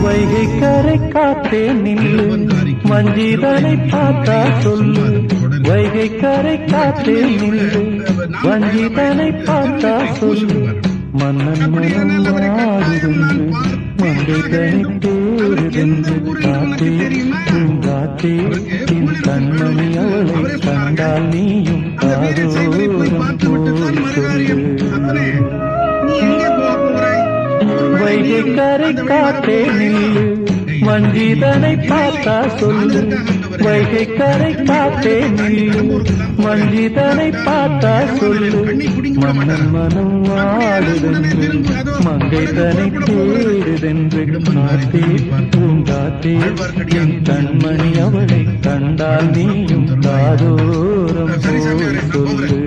வைகை கரை காத்தே நில்லு வஞ்சிதனை பார்த்தா சொல்லு. வைகை கரை காத்தே நில்லு வஞ்சிதனை பார்த்தா சொல்லு. மன்னன் மனம் வாடுதென்று மங்கைதனை தேடுதென்று காத்தே பூங்காத்தே என் கண்மணி அவளை கண்டால் நீயும் காதோரம் போய் சொல்லு. வைகை கரை காத்தே நில்லு வஞ்சிதனை பார்த்தா சொல்லு. வைகை கரை காத்தே நில்லு வஞ்சிதனை பார்த்தா சொல்லு. மன்னன் மனம் வாடுதென்று மங்கைதனை தேடுதென்று காத்தே பூங்காத்தே என் கண்மணி அவளை கண்டால் நீயும் காதோரம் போய் சொல்லு.